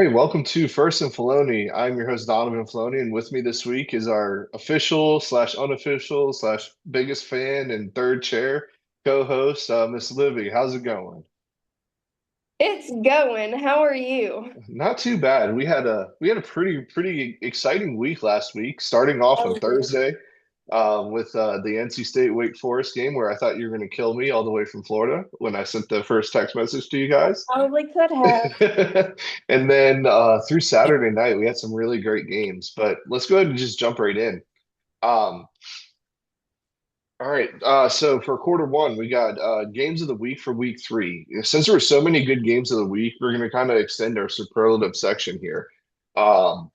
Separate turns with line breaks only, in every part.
Hey, welcome to First and Filoni. I'm your host, Donovan Filoni, and with me this week is our official slash unofficial slash biggest fan and third chair co-host, Miss Libby. How's it going?
It's going. How are you?
Not too bad. We had a pretty exciting week last week, starting off on
Oh, yeah.
Thursday with the NC State Wake Forest game, where I thought you were going to kill me all the way from Florida when I sent the first text message to you guys.
Probably could have.
And then through Saturday night, we had some really great games. But let's go ahead and just jump right in. Um, all right. So for quarter one, we got games of the week for week three. Since there were so many good games of the week, we're going to kind of extend our superlative section here. Um,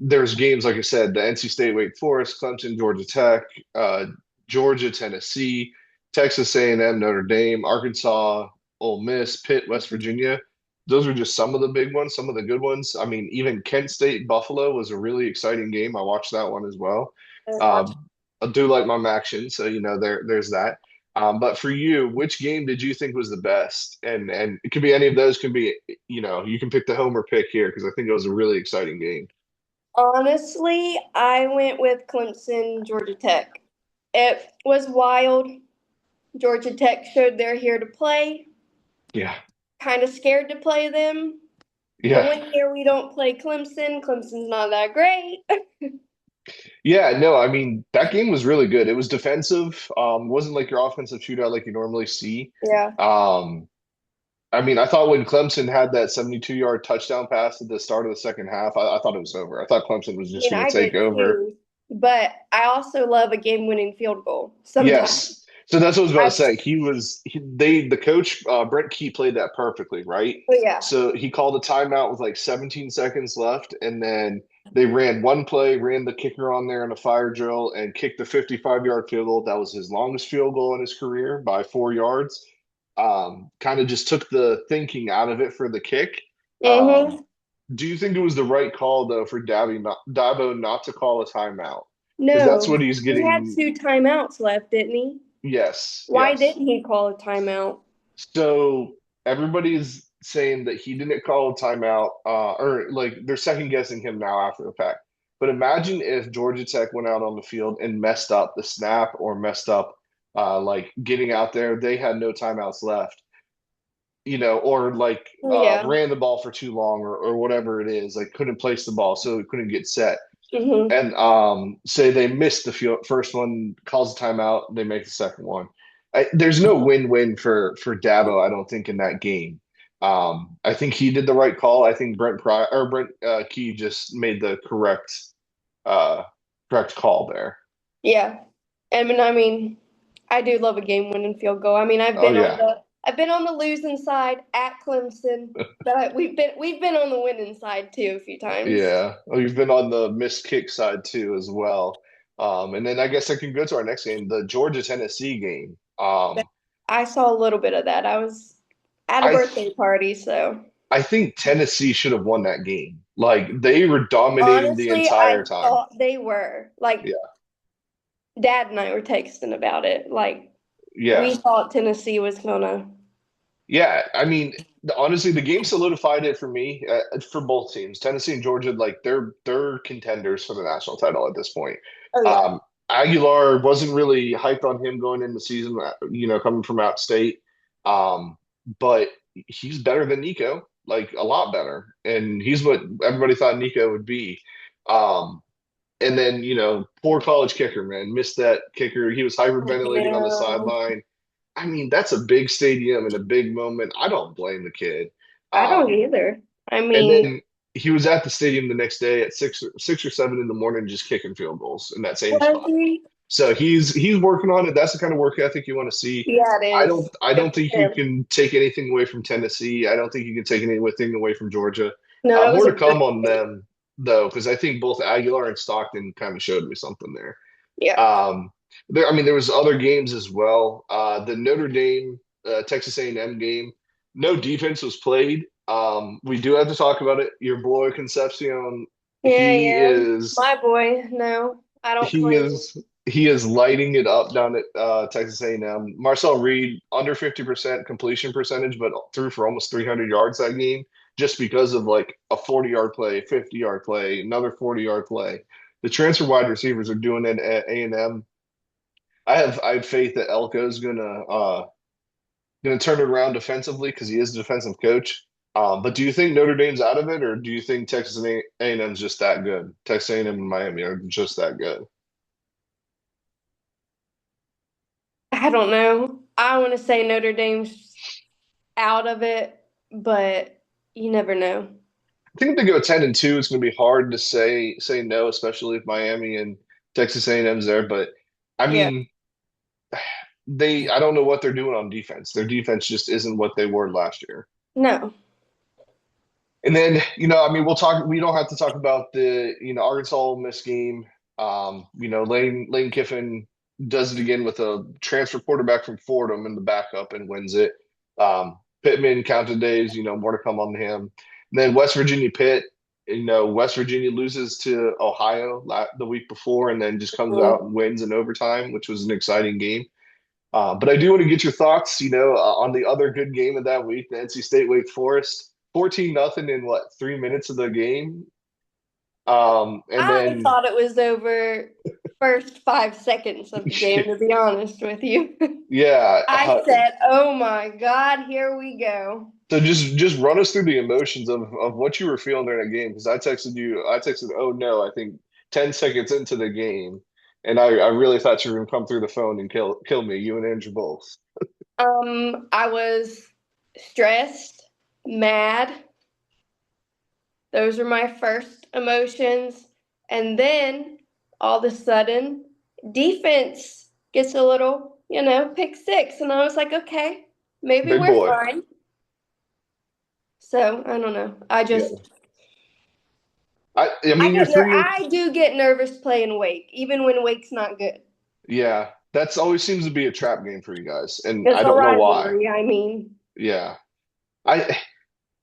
there's games, like I said, the NC State, Wake Forest, Clemson, Georgia Tech, Georgia, Tennessee, Texas A&M, Notre Dame, Arkansas, Ole Miss, Pitt, West Virginia. Those are just some of the big ones, some of the good ones. I mean, even Kent State, Buffalo was a really exciting game. I watched that one as well.
Watch.
I do like my action, so there's that. But for you, which game did you think was the best? And it could be any of those. Could be you can pick the homer pick here because I think it was a really exciting game.
Honestly, I went with Clemson, Georgia Tech. It was wild. Georgia Tech showed they're here to play.
Yeah,
Kind of scared to play them. The
yeah,
one year we don't play Clemson, Clemson's not that great.
yeah. No, I mean that game was really good. It was defensive. Wasn't like your offensive shootout like you normally see.
Yeah.
Um, I mean, I thought when Clemson had that 72-yard touchdown pass at the start of the second half, I thought it was over. I thought Clemson was
I
just
mean,
going
I
to take
did
over.
too. But I also love a game winning field goal sometimes.
Yes. So that's what I was about to
I,
say. The coach, Brent Key played that perfectly, right?
but yeah.
So he called a timeout with like 17 seconds left, and then they ran one play, ran the kicker on there in a fire drill, and kicked the 55-yard field goal. That was his longest field goal in his career by 4 yards. Kind of just took the thinking out of it for the kick. Um,
Mm-hmm.
do you think it was the right call though for Dabo not to call a timeout? Because that's
No,
what he's
he had
getting.
two timeouts left, didn't he?
Yes,
Why
yes.
didn't he call a timeout?
So everybody's saying that he didn't call a timeout, or like they're second guessing him now after the fact. But imagine if Georgia Tech went out on the field and messed up the snap or messed up like getting out there. They had no timeouts left, or like
Yeah.
ran the ball for too long or whatever it is, like couldn't place the ball, so it couldn't get set.
Hmm.
And say they missed the first one, calls a timeout, they make the second one. There's no win-win for Dabo, I don't think, in that game. I think he did the right call. I think Brent Key just made the uh, correct call there.
Yeah. I mean, I do love a game-winning field goal. I mean,
Oh yeah,
I've been on the losing side at Clemson, but we've been on the winning side too a few times.
yeah. Oh, you've been on the missed kick side too as well. And then I guess I can go to our next game, the Georgia Tennessee game.
But I saw a little bit of that. I was at a
I
birthday party, so
I think Tennessee should have won that game. Like they were dominating the
honestly, I
entire time.
thought they were. Like
Yeah.
Dad and I were texting about it. Like
Yeah.
we thought Tennessee was gonna.
Yeah. I mean, honestly, the game solidified it for me, for both teams. Tennessee and Georgia, like they're contenders for the national title at this point.
Oh yeah.
Um, Aguilar wasn't really hyped on him going into the season, coming from out state. But he's better than Nico, like a lot better. And he's what everybody thought Nico would be. Um, And then, poor college kicker, man, missed that kicker. He was hyperventilating on the
No,
sideline. I mean, that's a big stadium and a big moment. I don't blame the kid.
I don't
Um,
either. I
and
mean,
then he was at the stadium the next day at six or seven in the morning, just kicking field goals in that same
was
spot.
he?
So he's working on it. That's the kind of work ethic you want to see.
Yeah, it
I
is.
don't I
Good
don't
for
think you
him.
can take anything away from Tennessee. I don't think you can take anything away from Georgia.
No, it was
More
a
to
good
come on
game.
them though, because I think both Aguilar and Stockton kind of showed me something there.
Yeah.
Um, I mean, there was other games as well. The Notre Dame Texas A&M game, no defense was played. We do have to talk about it. Your boy Concepcion,
Yeah,
he
yeah.
is
My boy, no, I don't
he
claim him.
is he is lighting it up down at Texas A&M. Marcel Reed under 50% completion percentage, but threw for almost 300 yards that game. just because of like a 40-yard play, 50-yard play, another 40-yard play. The transfer wide receivers are doing it at A&M. I have faith that Elko's gonna turn it around defensively because he is a defensive coach. But do you think Notre Dame's out of it, or do you think Texas and A&M's just that good? Texas A&M and Miami are just that good.
I don't know. I want to say Notre Dame's out of it, but you never know.
I think if they go 10-2, it's going to be hard to say no, especially if Miami and Texas A&M's there. But I
Yeah.
mean, I don't know what they're doing on defense. Their defense just isn't what they were last year.
No.
And then, I mean, we don't have to talk about the, Arkansas Ole Miss game. Lane Kiffin does it again with a transfer quarterback from Fordham in the backup and wins it. Pittman counted days, more to come on him. And then West Virginia Pitt, West Virginia loses to Ohio the week before and then just comes out and wins in overtime, which was an exciting game. But I do want to get your thoughts, on the other good game of that week, the NC State Wake Forest, 14-0 in what, 3 minutes of the game. And
I
then
thought it was over first 5 seconds of the game, to be honest with you.
yeah,
I said, "Oh my God, here we go."
so just run us through the emotions of what you were feeling during the game because I texted, oh no, I think 10 seconds into the game, and I really thought you were gonna come through the phone and kill me, you and Andrew both.
I was stressed, mad. Those were my first emotions. And then all of a sudden, defense gets a little, pick six. And I was like, okay, maybe
Big
we're
boy.
fine. So I don't know.
Yeah. I mean, you're
I do get nervous playing Wake, even when Wake's not good.
yeah, that's always seems to be a trap game for you guys, and
It's
I
a
don't know why.
rivalry, I mean.
Yeah. I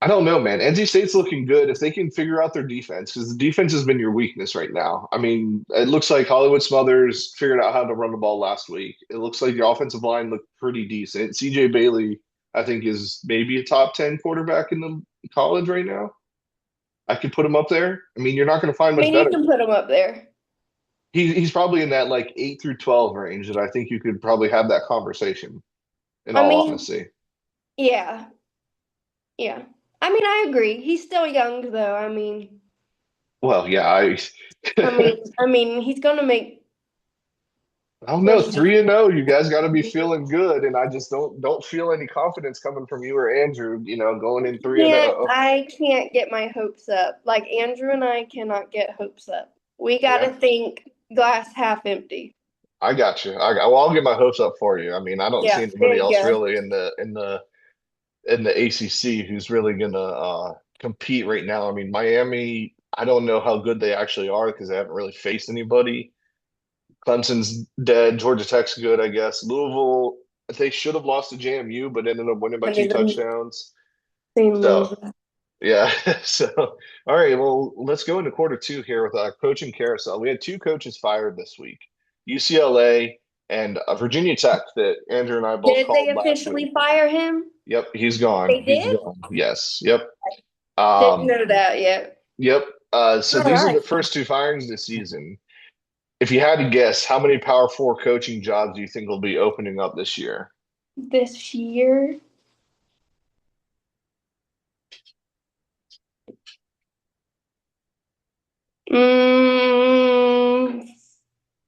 I don't know, man. NC State's looking good if they can figure out their defense, because the defense has been your weakness right now. I mean, it looks like Hollywood Smothers figured out how to run the ball last week. It looks like your offensive line looked pretty decent. CJ Bailey, I think, is maybe a top 10 quarterback in the college right now. I could put him up there. I mean, you're not going to find
I
much
mean, you
better.
can put them up there.
He's probably in that like 8 through 12 range that I think you could probably have that conversation, in
I
all
mean,
honesty.
yeah, yeah. I mean, I agree. He's still young, though.
Well, yeah,
He's gonna make
I don't know,
push.
3-0. You guys got to be feeling good, and I just don't feel any confidence coming from you or Andrew. Going in 3-0.
I can't get my hopes up. Like Andrew and I cannot get hopes up. We got to
Yeah,
think glass half empty.
I got you. Well, I'll get my hopes up for you. I mean, I don't see
Yeah, there
anybody
you
else
go.
really in the ACC who's really gonna compete right now. I mean, Miami. I don't know how good they actually are because they haven't really faced anybody. Clemson's dead. Georgia Tech's good, I guess. Louisville. They should have lost to JMU, but ended up winning by
I
two
need the
touchdowns.
same
So
move.
yeah. So, all right. Well, let's go into quarter two here with a coaching carousel. We had two coaches fired this week, UCLA and Virginia Tech, that Andrew and I both
Did they
called last week.
officially fire him?
Yep, he's gone.
They
He's
did?
gone. Yes. Yep.
Didn't
Um,
know that yet.
yep. So
All
these are
right.
the first two firings this season. If you had to guess, how many Power Four coaching jobs do you think will be opening up this year?
This year, mm,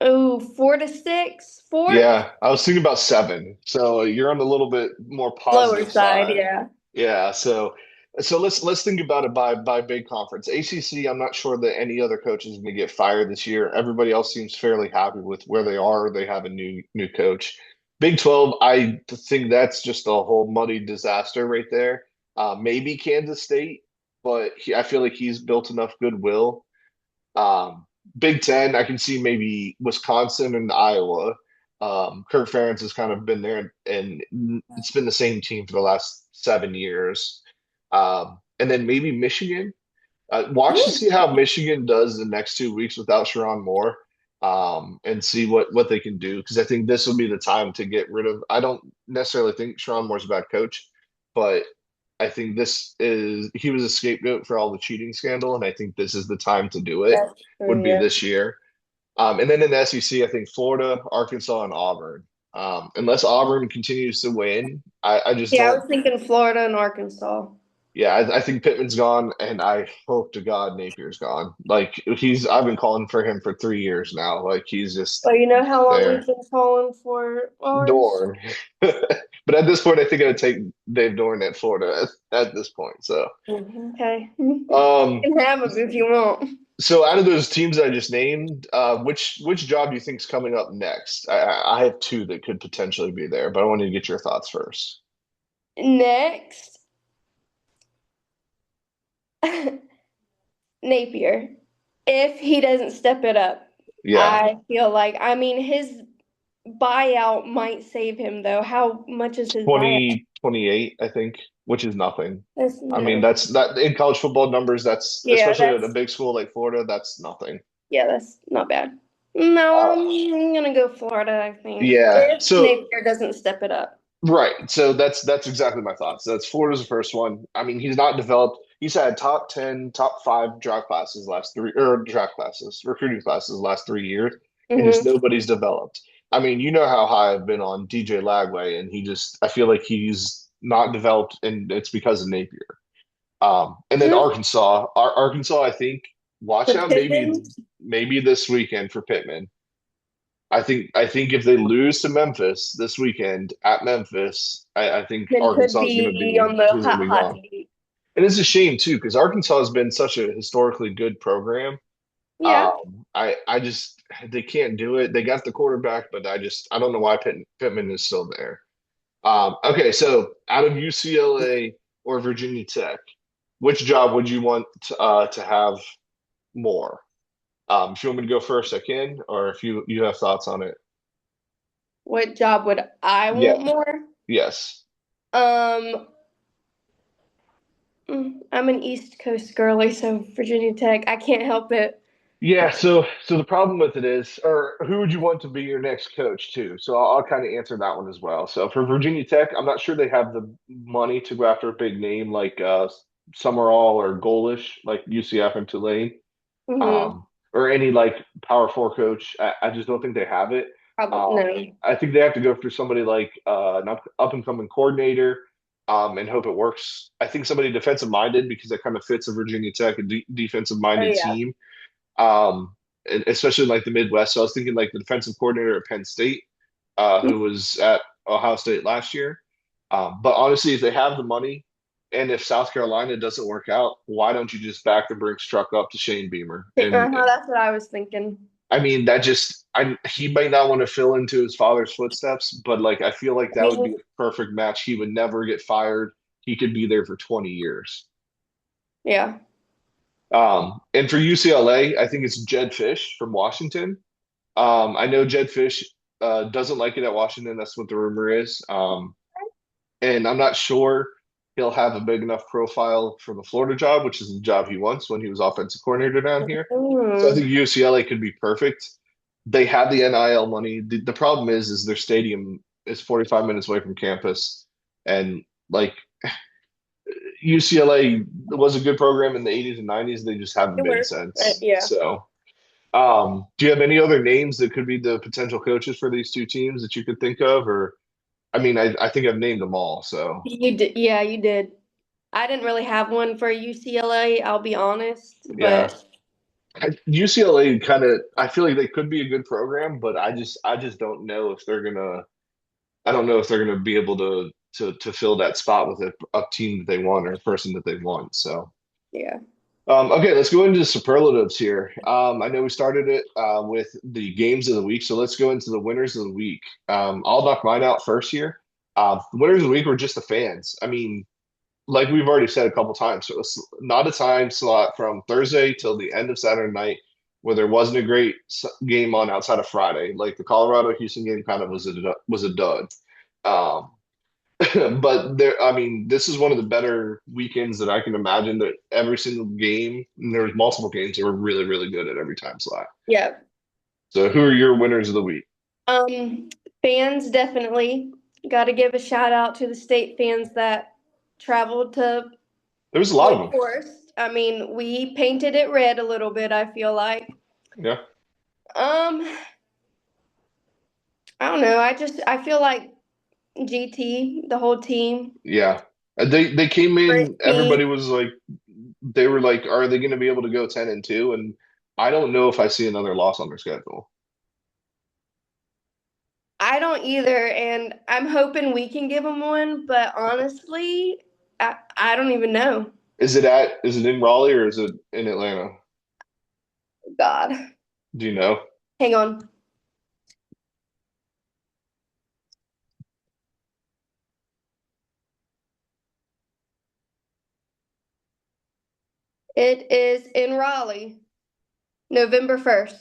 oh, 4 to 6, four,
Yeah, I was thinking about seven. So you're on a little bit more
lower
positive
side.
side.
Yeah.
Yeah, so let's think about it by big conference. ACC, I'm not sure that any other coach is going to get fired this year. Everybody else seems fairly happy with where they are. They have a new coach. Big 12, I think that's just a whole muddy disaster right there. Maybe Kansas State, but I feel like he's built enough goodwill. Big Ten, I can see maybe Wisconsin and Iowa. Kirk Ferentz has kind of been there, and it's been the same team for the last 7 years. And then maybe Michigan. Watch to see how Michigan does the next 2 weeks without Sharon Moore, and see what they can do. Because I think this will be the time to get rid of. I don't necessarily think Sharon Moore's a bad coach, but I think he was a scapegoat for all the cheating scandal, and I think this is the time to do it,
That's
would
true,
be
yeah.
this year. And then in the SEC, I think Florida, Arkansas, and Auburn. Unless Auburn continues to win, I just
Yeah, I
don't.
was thinking Florida and Arkansas.
Yeah, I think Pittman's gone, and I hope to God Napier's gone. Like I've been calling for him for 3 years now. Like he's just
Well, you know how long we've
there.
been calling for ours?
Dorn. But at this point, I think I would take Dave Dorn at Florida at this point. So,
Okay. You
um,
can have them if you want.
so out of those teams I just named, which job do you think is coming up next? I have two that could potentially be there, but I wanted to get your thoughts first.
Next, Napier. If he doesn't step it up,
Yeah,
I feel like, I mean, his buyout might save him, though. How much is his buyout?
2028, I think, which is nothing.
That's
I mean,
no.
that's that in college football numbers, that's
Yeah,
especially at a
that's
big school like Florida, that's nothing.
yeah, that's not bad. No,
Uh,
I'm gonna go Florida, I think.
yeah.
If Napier doesn't step it up.
Right. So that's exactly my thoughts. That's Florida's the first one. I mean, he's not developed. He's had top 10, top five draft classes last three or draft classes, recruiting classes last 3 years, and just
Hmm.
nobody's developed. I mean, you know how high I've been on DJ Lagway, and I feel like he's not developed, and it's because of Napier. And then Arkansas, I think, watch
For
out,
Pippen,
maybe this weekend for Pittman. I think if they lose to Memphis this weekend at Memphis, I think
then could
Arkansas is going to
be
be
on the
who's going to
hot
be
hot
gone.
seat.
And it's a shame too because Arkansas has been such a historically good program.
Yeah.
I just they can't do it. They got the quarterback, but I don't know why Pittman is still there. Okay, so out of UCLA or Virginia Tech, which job would you want to have more? If you want me to go first, I can, or if you have thoughts on it.
What job would I
Yeah.
want more?
Yes.
Um, I'm an East Coast girly, so Virginia Tech. I can't help it.
Yeah, so the problem with it is, or who would you want to be your next coach too? So I'll kind of answer that one as well. So for Virginia Tech, I'm not sure they have the money to go after a big name like Summerall or Golish like UCF and Tulane,
Hmm.
um, or any like Power Four coach. I just don't think they have it.
Probably
Um,
no.
I think they have to go through somebody like an up and coming coordinator, and hope it works. I think somebody defensive minded because that kind of fits a Virginia Tech, a defensive
Oh
minded
yeah.
team, um, especially in like the Midwest. So I was thinking like the defensive coordinator at Penn State, who was at Ohio State last year. But honestly, if they have the money and if South Carolina doesn't work out, why don't you just back the Brinks truck up to Shane Beamer? And
That's what I was thinking.
I mean, he might not want to fill into his father's footsteps, but like I feel like
I
that would be
mean,
a perfect match. He would never get fired. He could be there for 20 years.
yeah.
And for UCLA, I think it's Jed Fish from Washington. I know Jed Fish doesn't like it at Washington. That's what the rumor is. And I'm not sure he'll have a big enough profile for the Florida job, which is the job he wants when he was offensive coordinator down here. So I think
Mm.
UCLA could be perfect. They have the NIL money. The problem is their stadium is 45 minutes away from campus, and like UCLA was a good program in the 80s and 90s. They just haven't
It
been
worked.
since.
Yeah.
So, do you have any other names that could be the potential coaches for these two teams that you could think of? Or, I mean, I think I've named them all. So,
You did. Yeah, you did. I didn't really have one for UCLA, I'll be honest,
yeah.
but
UCLA kind of, I feel like they could be a good program, but I just don't know if they're gonna. I don't know if they're gonna be able to fill that spot with a team that they want or a person that they want. So.
yeah.
Okay, let's go into superlatives here. I know we started it with the games of the week, so let's go into the winners of the week. I'll knock mine out first here. The winners of the week were just the fans. I mean, like we've already said a couple times, so it's not a time slot from Thursday till the end of Saturday night where there wasn't a great game on outside of Friday. Like the Colorado Houston game kind of was a dud. Um, but I mean, this is one of the better weekends that I can imagine that every single game, and there was multiple games that were really, really good at every time slot.
Yeah.
So who are your winners of the week?
Um, Fans definitely got to give a shout out to the state fans that traveled to
There was a lot of
Wake
them.
Forest. I mean, we painted it red a little bit, I feel like.
Yeah.
Um, I don't know. I feel like GT, the whole team,
Yeah. They came in, everybody
team.
was like they were like, are they going to be able to go 10-2? And I don't know if I see another loss on their schedule.
I don't either, and I'm hoping we can give them one. But honestly, I don't even know.
Is it in Raleigh or is it in Atlanta?
God,
Do you know?
hang on. It is in Raleigh, November 1st.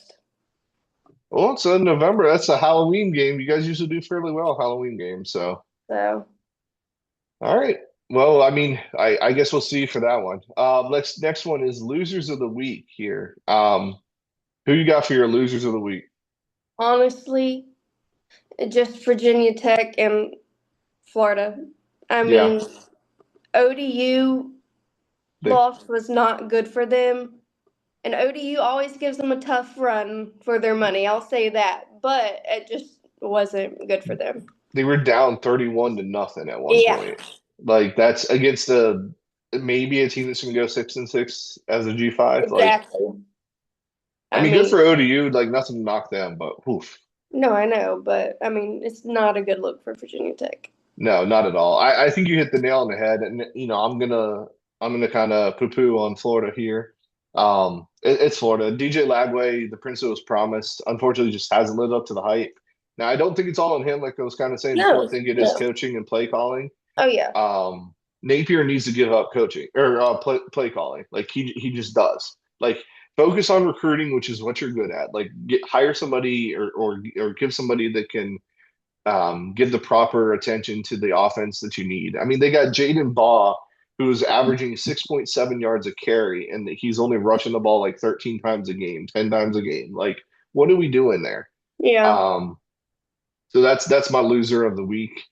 Well, it's in November. That's a Halloween game. You guys usually do fairly well Halloween games. So,
So
all right. Well, I mean, I guess we'll see for that one. Let's next one is losers of the week here. Who you got for your losers of the week?
honestly, just Virginia Tech and Florida. I
Yeah,
mean, ODU
they
loss was not good for them. And ODU always gives them a tough run for their money. I'll say that. But it just wasn't good for them.
they were down 31-0 at one
Yeah,
point. Like that's against a maybe a team that's going to go 6-6 as a G5. Like,
exactly.
I
I
mean, good
mean,
for ODU. Like nothing to knock them, but oof.
no, I know, but I mean, it's not a good look for Virginia Tech.
No, not at all. I think you hit the nail on the head, and I'm gonna kind of poo-poo on Florida here. It's Florida. DJ Lagway, the prince that was promised, unfortunately, just hasn't lived up to the hype. Now, I don't think it's all on him, like I was kind of saying before. I
No,
think it is
no.
coaching and play calling.
Oh yeah,
Napier needs to give up coaching or play calling. Like he just does. Like focus on recruiting, which is what you're good at. Like hire somebody or give somebody that can give the proper attention to the offense that you need. I mean, they got Jaden Baugh, who's averaging 6.7 yards a carry, and he's only rushing the ball like 13 times a game, 10 times a game. Like, what are we doing there?
yeah.
Um, so that's my loser of the week.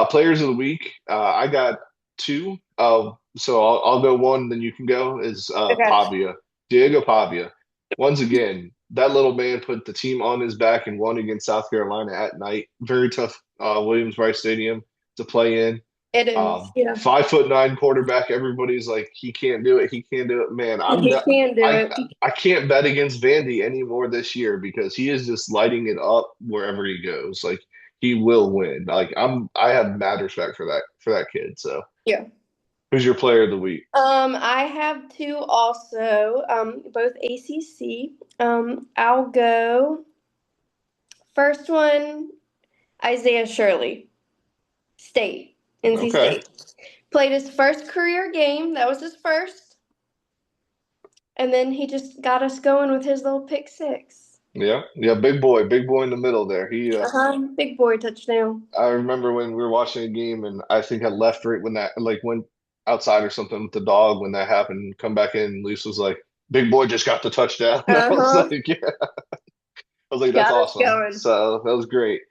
Players of the week, I got two. So I'll go one, then you can go. Is
Okay.
Pavia, Diego Pavia. Once again, that little man put the team on his back and won against South Carolina at night. Very tough Williams-Brice Stadium to play in.
It is. Yeah,
5'9" quarterback. Everybody's like, he can't do it. He can't do it. Man, I'm
he
not.
can do
I
it.
I can't bet against Vandy anymore this year because he is just lighting it up wherever he goes. Like he will win. Like I have mad respect for that kid. So
Yeah.
who's your player of the week?
I have two also. Both ACC. I'll go first one. Isaiah Shirley, State, NC
Okay.
State. Played his first career game. That was his first. And then he just got us going with his little pick six.
Yeah. Yeah. Big boy in the middle there.
Big boy touchdown.
I remember when we were watching a game and I think I left right when that like went outside or something with the dog when that happened. Come back in, Lisa was like, "Big boy just got the touchdown." I
Uh
was
huh.
like, "Yeah." I was like, "That's
Got us
awesome."
going.
So that was great.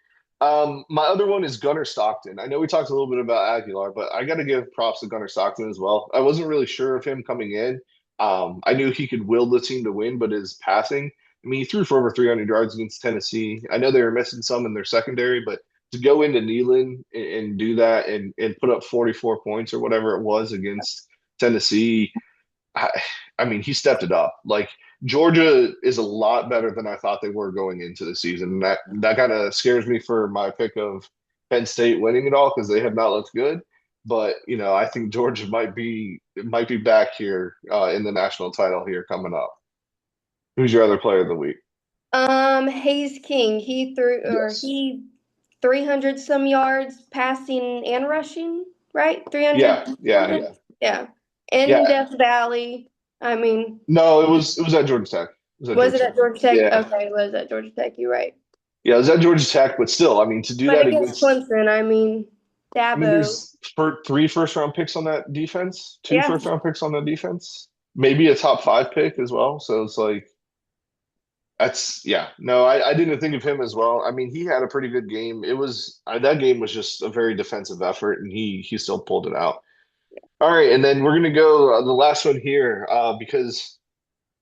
My other one is Gunnar Stockton. I know we talked a little bit about Aguilar, but I got to give props to Gunnar Stockton as well. I wasn't really sure of him coming in. I knew he could will the team to win, but his passing, I mean, he threw for over 300 yards against Tennessee. I know they were missing some in their secondary, but to go into Neyland and do that and put up 44 points or whatever it was against Tennessee, I, I mean, he stepped it up. Like Georgia is a lot better than I thought they were going into the season. And that kind of scares me for my pick of Penn State winning it all because they have not looked good. But I think Georgia might be back here in the national title here coming up. Who's your other player of the week?
Hayes King. He threw or
Yes.
he 300 some yards passing and rushing, right? 300
Yeah, yeah,
something.
yeah,
Yeah. In
yeah.
Death Valley. I mean,
No, it was at Georgia Tech. It was at
was it
Georgia
at
Tech.
Georgia Tech?
Yeah,
Okay, it was at Georgia Tech. You're right.
yeah, it was at Georgia Tech. But still, I mean, to do
But
that
against
against
Clemson, I mean, Dabo.
there's three first round picks on that defense, two
Yeah.
first round picks on that defense, maybe a top five pick as well. So it's like that's yeah. No, I didn't think of him as well. I mean, he had a pretty good game. It was that game was just a very defensive effort, and he still pulled it out. All right, and then we're gonna go the last one here because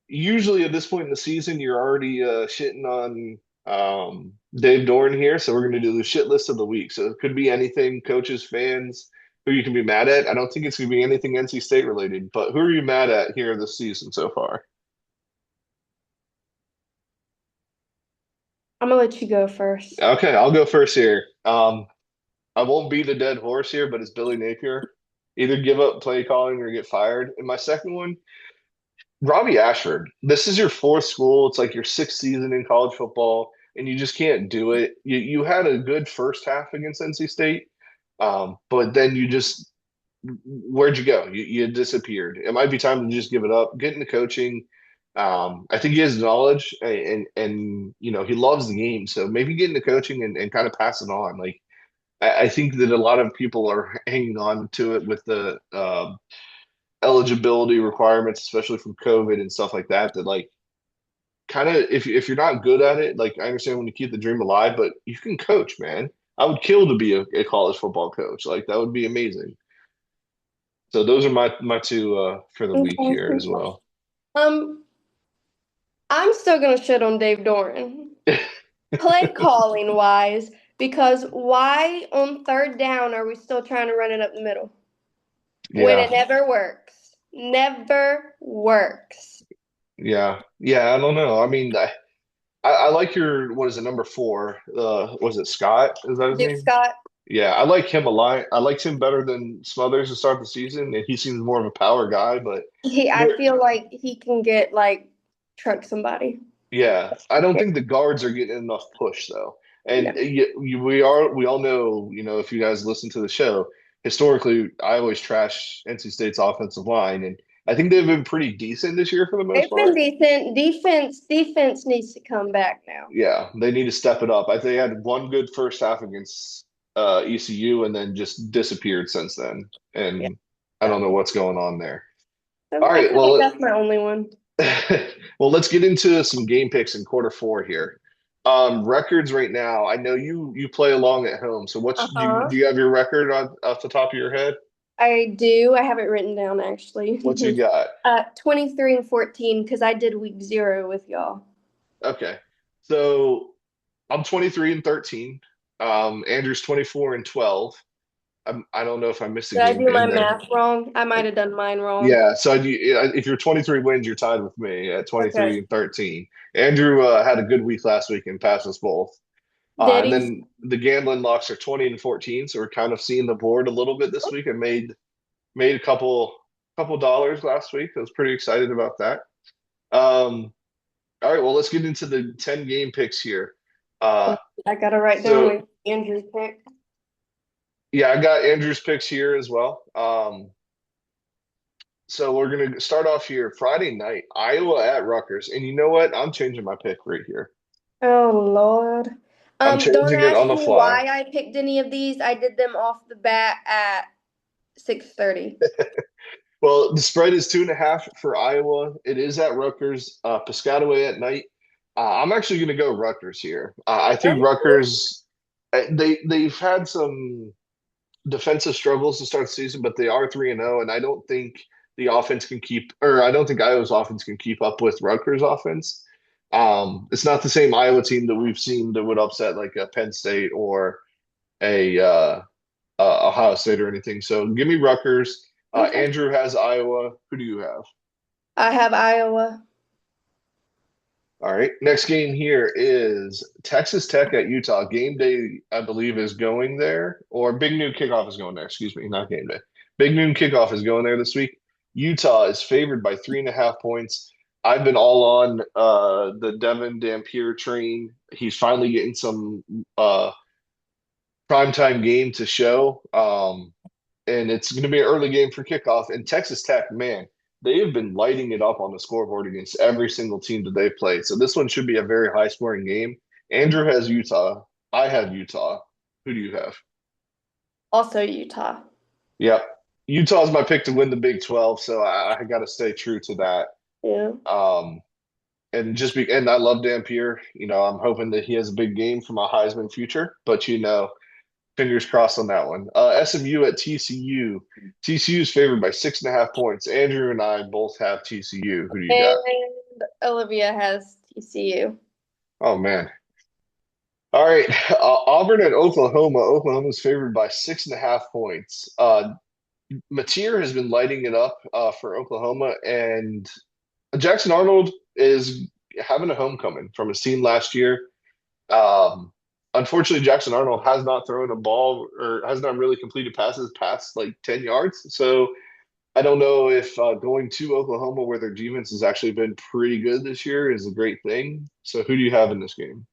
usually at this point in the season you're already shitting on Dave Doran here, so we're gonna do the shit list of the week. So it could be anything, coaches, fans, who you can be mad at. I don't think it's gonna be anything NC State related, but who are you mad at here this season so far?
I'm gonna let you go first.
Okay, I'll go first here. I won't beat a dead horse here, but it's Billy Napier. Either give up play calling or get fired. And my second one, Robbie Ashford. This is your fourth school. It's like your sixth season in college football, and you just can't do it. You had a good first half against NC State, but then you just where'd you go? You disappeared. It might be time to just give it up. Get into coaching. I think he has knowledge and he loves the game. So maybe get into coaching and kind of pass it on. Like I think that a lot of people are hanging on to it with the eligibility requirements, especially from COVID and stuff like that. That like kind of if you're not good at it, like I understand when you keep the dream alive, but you can coach, man. I would kill to be a college football coach. Like that would be amazing. So those are my two for the week
Okay.
here as well.
Um, I'm still gonna shit on Dave Doran. Play calling wise, because why on third down are we still trying to run it up the middle when
Yeah,
it never works? Never works.
yeah. I don't know. I mean, I like your what is it, number four? Was it Scott? Is that his
Duke
name?
Scott,
Yeah, I like him a lot. I liked him better than Smothers to start the season, and he seems more of a power guy. But
I
there,
feel like he can get like truck somebody.
yeah, I don't think the guards are getting enough push though. And
No.
we all know, if you guys listen to the show, historically, I always trash NC State's offensive line, and I think they've been pretty decent this year for the most
They've been
part.
decent. Defense needs to come back now.
Yeah, they need to step it up. I think they had one good first half against ECU, and then just disappeared since then.
Yeah.
And I don't know
So,
what's going on there.
so
All
I
right,
feel like
well,
that's my only one.
well, let's get into some game picks in quarter four here. Records right now. I know you play along at home. So do
Uh-huh.
you have your record on off the top of your head?
I do. I have it written down actually.
What you got?
23 and 14 because I did week 0 with y'all.
Okay. So I'm 23 and 13. Andrew's 24 and 12. I don't know if I missed a
Did I
game
do my
in there.
math wrong? I might have done mine wrong.
Yeah, so if you're 23 wins, you're tied with me at 23
Okay.
and 13. Andrew had a good week last week and passed us both. And
Diddy's.
then the gambling locks are 20 and 14, so we're kind of seeing the board a little bit this week. I made a couple dollars last week. I was pretty excited about that. Um, all right, well, let's get into the 10 game picks here. Uh,
I gotta write down
so
like Andrew's pick.
yeah, I got Andrew's picks here as well. So we're gonna start off here Friday night, Iowa at Rutgers, and you know what? I'm changing my pick right here.
Oh Lord.
I'm
Don't
changing it on
ask
the
me
fly.
why I picked any of these. I did them off the bat at 6:30.
Well, the spread is 2.5 for Iowa. It is at Rutgers, Piscataway at night. I'm actually going to go Rutgers here. I think Rutgers they've had some defensive struggles to start the season, but they are 3-0, and I don't think the offense can keep, or I don't think Iowa's offense can keep up with Rutgers' offense. It's not the same Iowa team that we've seen that would upset like a Penn State or a Ohio State or anything. So give me Rutgers.
Okay.
Andrew has Iowa. Who do you have?
I have Iowa.
All right. Next game here is Texas Tech at Utah. Game day, I believe, is going there, or Big Noon Kickoff is going there. Excuse me, not game day. Big Noon Kickoff is going there this week. Utah is favored by 3.5 points. I've been all on the Devin Dampier train. He's finally getting some primetime game to show. And it's going to be an early game for kickoff. And Texas Tech, man, they have been lighting it up on the scoreboard against every single team that they've played. So this one should be a very high scoring game. Andrew has Utah. I have Utah. Who do you have?
Also Utah.
Yep. Utah's my pick to win the Big 12, so I got to stay true to that.
Yeah.
Um, and I love Dampier. I'm hoping that he has a big game for my Heisman future. But Fingers crossed on that one. SMU at TCU. TCU is favored by 6.5 points. Andrew and I both have TCU. Who do you got?
And Olivia has TCU.
Oh man. All right. Auburn and Oklahoma. Oklahoma is favored by 6.5 points. Mateer has been lighting it up for Oklahoma, and Jackson Arnold is having a homecoming from his team last year. Um, Unfortunately, Jackson Arnold has not thrown a ball or has not really completed passes past like 10 yards. So I don't know if going to Oklahoma, where their defense has actually been pretty good this year, is a great thing. So who do you have in this game?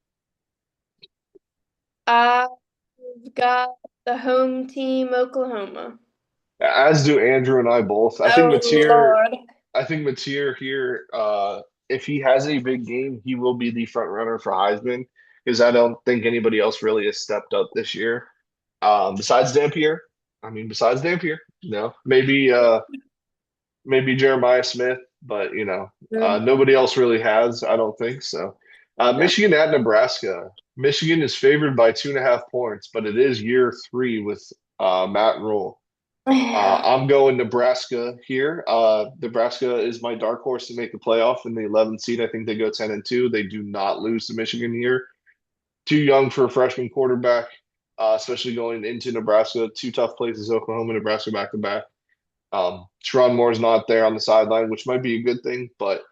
I've got the home team, Oklahoma.
As do Andrew and I both.
Oh, Lord.
I think Mateer here, if he has a big game, he will be the front runner for Heisman because I don't think anybody else really has stepped up this year. Besides Dampier, besides Dampier, maybe Jeremiah Smith, but
Mm,
nobody else really has. I don't think so.
no.
Michigan at Nebraska. Michigan is favored by 2.5 points, but it is year three with Matt Rule. I'm going Nebraska here. Nebraska is my dark horse to make the playoff in the 11th seed. I think they go 10-2. They do not lose to Michigan here. Too young for a freshman quarterback, especially going into Nebraska. Two tough places, Oklahoma, Nebraska back to back. Sharon Moore's not there on the sideline, which might be a good thing, but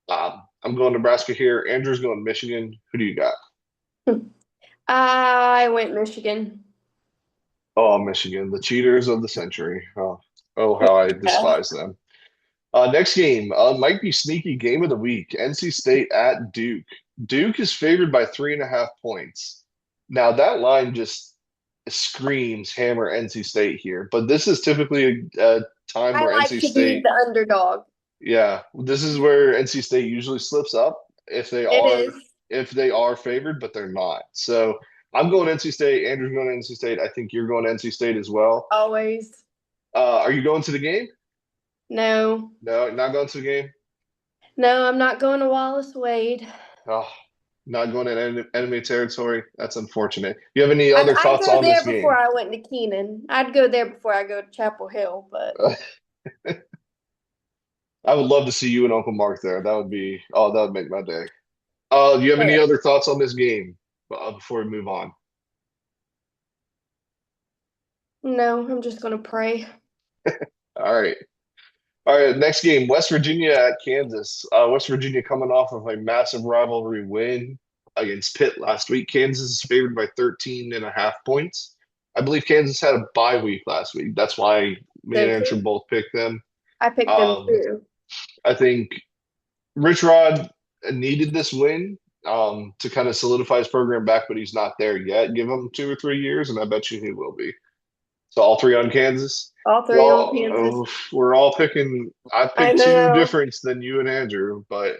I'm going Nebraska here. Andrew's going Michigan. Who do you got?
I went Michigan.
Oh, Michigan, the cheaters of the century. Oh, how I
Yeah.
despise them. Next game might be sneaky game of the week. NC State at Duke. Duke is favored by 3.5 points. Now that line just screams hammer NC State here, but this is typically a time
I
where
like
NC
to be
State,
the underdog.
yeah, this is where NC State usually slips up if they
It
are
is
if they are favored, but they're not. So I'm going NC State. Andrew's going NC State. I think you're going NC State as well.
always.
Are you going to the game?
No.
No, not going to the game.
No, I'm not going to Wallace Wade.
Oh, not going in enemy territory. That's unfortunate. You have any
I'd,
other
I'd
thoughts
go
on this
there before
game?
I went to Keenan. I'd go there before I go to Chapel Hill, but
I would love to see you and Uncle Mark there. That would make my day. Do you have any
yeah.
other thoughts on this game before we move on?
No, I'm just gonna pray.
All right. All right. Next game, West Virginia at Kansas. West Virginia coming off of a massive rivalry win against Pitt last week. Kansas is favored by 13.5 points. I believe Kansas had a bye week last week. That's why me
So
and Andrew
true.
both picked them.
I picked them
Um,
too.
I think Rich Rod needed this win to kind of solidify his program back, but he's not there yet. Give him 2 or 3 years, and I bet you he will be. So all three on Kansas.
All
We're
three on
all
Kansas.
we're all picking. I
I
picked two
know.
difference than you and Andrew, but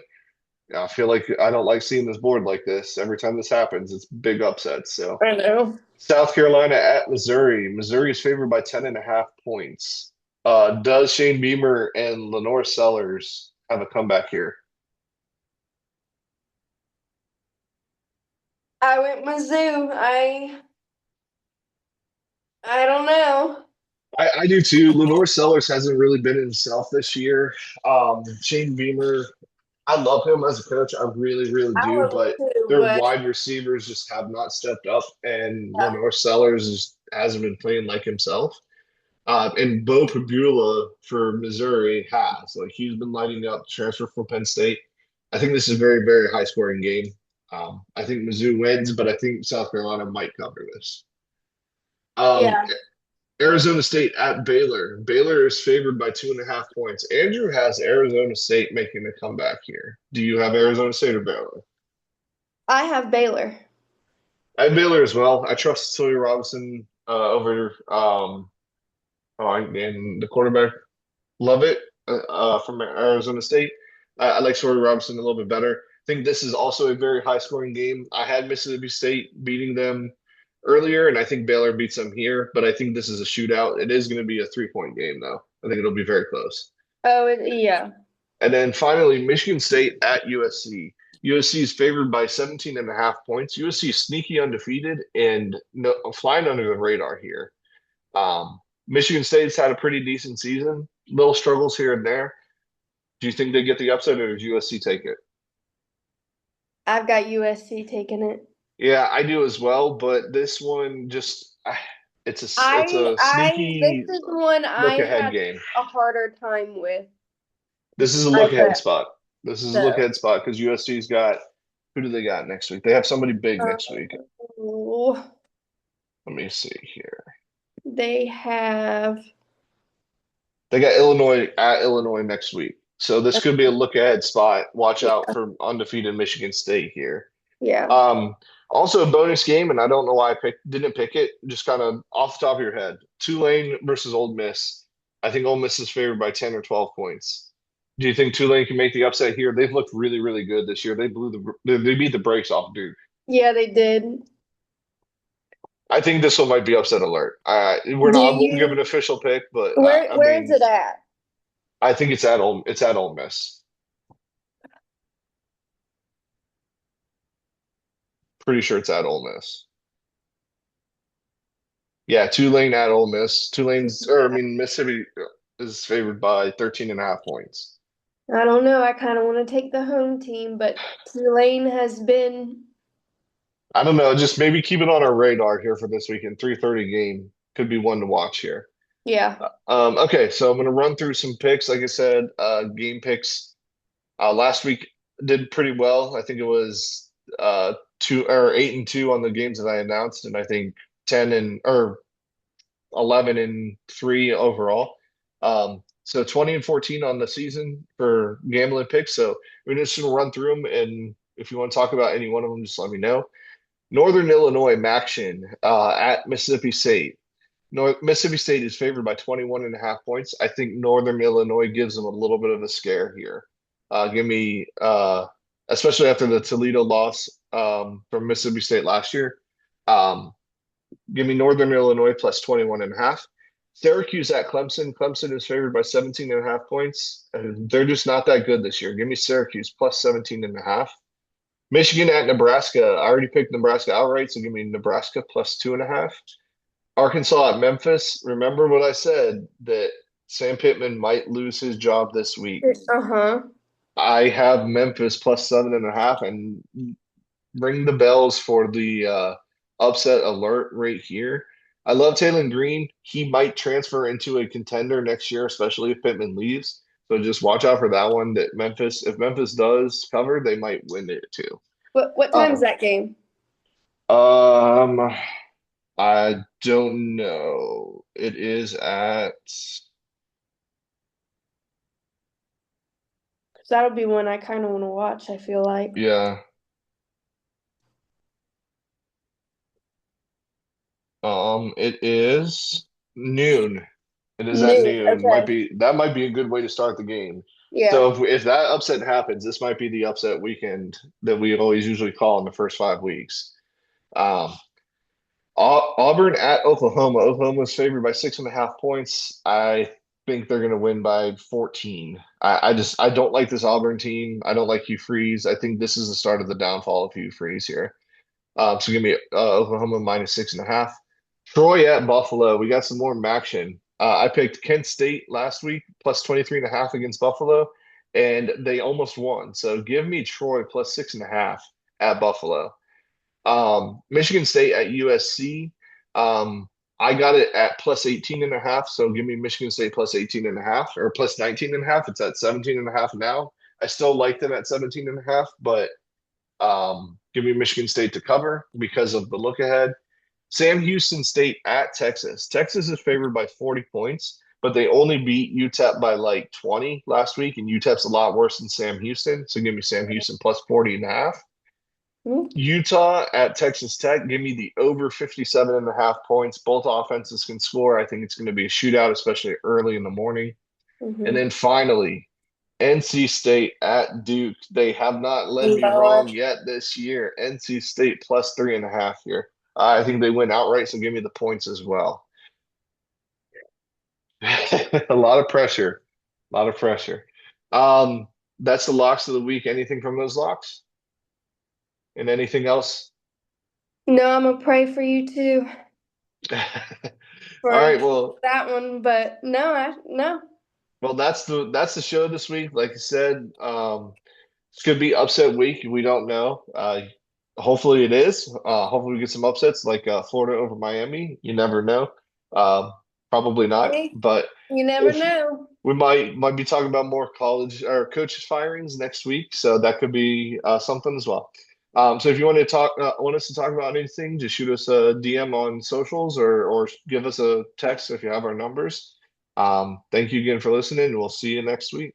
I feel like I don't like seeing this board like this. Every time this happens, it's big upsets. So
I know.
South Carolina at Missouri. Missouri is favored by 10.5 points. Does Shane Beamer and Lenore Sellers have a comeback here?
I went Mizzou. I don't know.
I do too. Lenore Sellers hasn't really been himself this year. Shane Beamer, I love him as a coach. I really, really
I
do.
love them
But
too,
their
but
wide receivers just have not stepped up, and Lenore Sellers hasn't been playing like himself. And Bo Pabula for Missouri has. Like, he's been lighting up, transfer from Penn State. I think this is a very, very high scoring game. I think Mizzou wins, but I think South Carolina might cover this. Um,
yeah.
Arizona State at Baylor. Baylor is favored by 2.5 points. Andrew has Arizona State making a comeback here. Do you have Arizona State or Baylor?
I have Baylor.
I have Baylor as well. I trust Sawyer Robinson over and the quarterback Lovett from Arizona State. I like Sawyer Robinson a little bit better. I think this is also a very high scoring game. I had Mississippi State beating them earlier, and I think Baylor beats them here, but I think this is a shootout. It is going to be a 3 point game, though. I think it'll be very close.
Oh, yeah.
And then finally, Michigan State at USC. USC is favored by 17 and a half points. USC is sneaky undefeated and no, flying under the radar here. Michigan State's had a pretty decent season, little struggles here and there. Do you think they get the upset or does USC take it?
I've got USC taking it.
Yeah, I do as well, but this one just it's a
This
sneaky
is one
look
I
ahead
had
game.
a harder time with.
This is a
I
look ahead
bet.
spot. This is a look
So,
ahead spot because USC's got who do they got next week? They have somebody big next week.
oh,
Let me see here.
they have.
They got Illinois at Illinois next week. So this could be a look ahead spot. Watch out
Yeah,
for undefeated Michigan State here.
yeah.
Um, Also a bonus game, and I don't know why didn't pick it. Just kind of off the top of your head, Tulane versus Ole Miss. I think Ole Miss is favored by 10 or 12 points. Do you think Tulane can make the upset here? They've looked really, really good this year. They beat the brakes off Duke.
Yeah, they did.
I think this one might be upset alert. We're
Do
not. I won't give an
you?
official pick, but I
Where is
mean,
it at?
I think it's at Ole Miss. Pretty sure it's at Ole Miss. Yeah, Tulane at Ole Miss. Mississippi is favored by 13 and a half points.
I don't know. I kind of want to take the home team, but Tulane has been.
I don't know, just maybe keep it on our radar here for this weekend. 3:30 game could be one to watch here.
Yeah.
Okay, so I'm going to run through some picks. Like I said, game picks. Last week did pretty well. I think it was 8-2 on the games that I announced, and I think 10 and or 11-3 overall. So 20 and 14 on the season for gambling picks. So we're just going to run through them, and if you want to talk about any one of them, just let me know. Northern Illinois Maction at Mississippi State. Mississippi State is favored by 21 and a half points. I think Northern Illinois gives them a little bit of a scare here. Give me, especially after the Toledo loss from Mississippi State last year. Um, Give me Northern Illinois plus 21 and a half. Syracuse at Clemson. Clemson is favored by 17 and a half points. They're just not that good this year. Give me Syracuse plus 17 and a half. Michigan at Nebraska. I already picked Nebraska outright, so give me Nebraska plus 2.5. Arkansas at Memphis. Remember what I said that Sam Pittman might lose his job this week.
Uh-huh.
I have Memphis plus 7.5 and ring the bells for the upset alert right here. I love Taylor Green. He might transfer into a contender next year, especially if Pittman leaves. So just watch out for that one. That Memphis, if Memphis does cover, they might win it too.
What time is
Um,
that game?
um, I don't know. It is at
Because that'll be one I kind of want to watch, I feel like.
yeah. It is noon. It is at
Noon.
noon.
Okay.
That might be a good way to start the game.
Yeah.
So if that upset happens, this might be the upset weekend that we always usually call in the first 5 weeks. Um, Auburn at Oklahoma. Oklahoma's favored by 6.5 points. I think they're going to win by 14. I don't like this Auburn team. I don't like Hugh Freeze. I think this is the start of the downfall of Hugh Freeze here. So give me Oklahoma minus 6.5. Troy at Buffalo. We got some more action. I picked Kent State last week plus 23.5 against Buffalo, and they almost won. So give me Troy plus 6.5 at Buffalo. Michigan State at USC. I got it at plus 18.5. So give me Michigan State plus 18.5 or plus 19.5. It's at 17.5 now. I still like them at 17.5, but give me Michigan State to cover because of the look ahead. Sam Houston State at Texas. Texas is favored by 40 points, but they only beat UTEP by like 20 last week, and UTEP's a lot worse than Sam Houston. So give me Sam Houston plus 40.5.
Mm-hmm.
Utah at Texas Tech. Give me the over 57.5 points. Both offenses can score. I think it's going to be a shootout, especially early in the morning. And then finally, NC State at Duke. They have not led me wrong
Lord.
yet this year. NC State plus 3.5 here. I think they win outright, so give me the points as well. A lot of pressure. A lot of pressure. That's the locks of the week. Anything from those locks? And anything else?
No, I'm gonna pray for you too
All
for
right, well,
that one, but no, no.
that's the show this week. Like I said, it's gonna be upset week. We don't know. Hopefully it is. Hopefully we get some upsets like Florida over Miami. You never know. Um, Probably not,
Hey,
but
you never
if
know.
we might be talking about more college or coaches firings next week, so that could be something as well. So if you want us to talk about anything, just shoot us a DM on socials or give us a text if you have our numbers. Thank you again for listening. We'll see you next week.